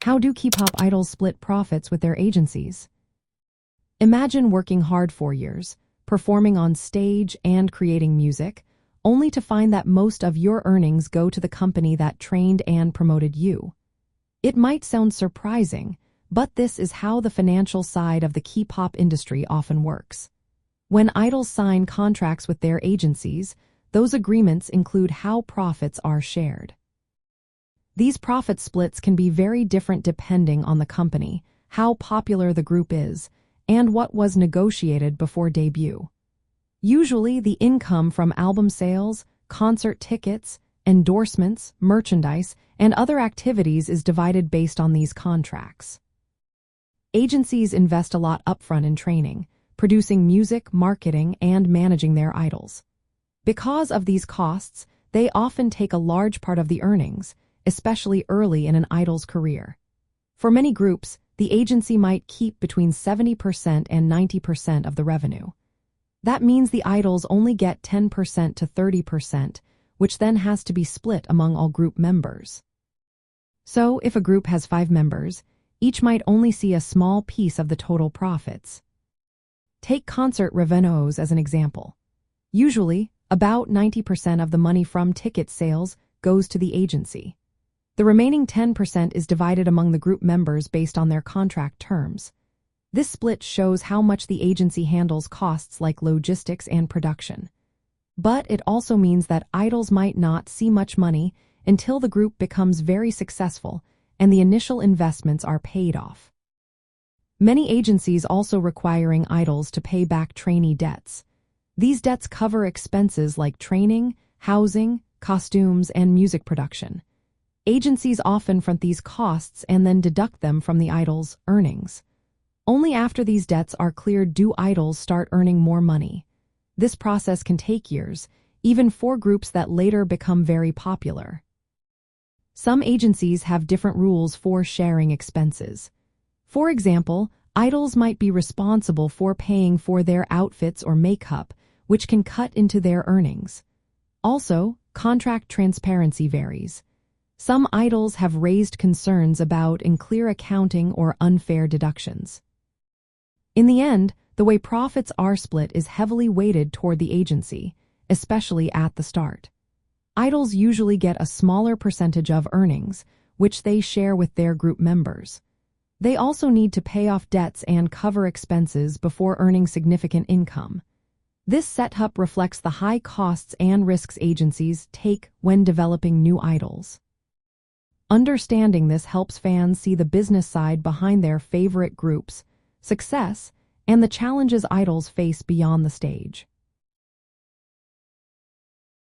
How do K-pop idols split profits with their agencies? Imagine working hard for years, performing on stage and creating music, only to find that most of your earnings go to the company that trained and promoted you. It might sound surprising, but this is how the financial side of the K-pop industry often works. When idols sign contracts with their agencies, those agreements include how profits are shared. These profit splits can be very different depending on the company, how popular the group is, and what was negotiated before debut. Usually, the income from album sales, concert tickets, endorsements, merchandise, and other activities is divided based on these contracts. Agencies invest a lot upfront in training, producing music, marketing, and managing their idols. Because of these costs, they often take a large part of the earnings, especially early in an idol's career. For many groups, the agency might keep between 70% and 90% of the revenue. That means the idols only get 10% to 30%, which then has to be split among all group members. So, if a group has 5 members, each might only see a small piece of the total profits. Take concert revenues as an example. Usually, about 90% of the money from ticket sales goes to the agency. The remaining 10% is divided among the group members based on their contract terms. This split shows how much the agency handles costs like logistics and production. But it also means that idols might not see much money until the group becomes very successful and the initial investments are paid off. Many agencies also requiring idols to pay back trainee debts. These debts cover expenses like training, housing, costumes, and music production. Agencies often front these costs and then deduct them from the idol's earnings. Only after these debts are cleared do idols start earning more money. This process can take years, even for groups that later become very popular. Some agencies have different rules for sharing expenses. For example, idols might be responsible for paying for their outfits or makeup, which can cut into their earnings. Also, contract transparency varies. Some idols have raised concerns about unclear accounting or unfair deductions. In the end, the way profits are split is heavily weighted toward the agency, especially at the start. Idols usually get a smaller percentage of earnings, which they share with their group members. They also need to pay off debts and cover expenses before earning significant income. This setup reflects the high costs and risks agencies take when developing new idols. Understanding this helps fans see the business side behind their favorite groups, success, and the challenges idols face beyond the stage.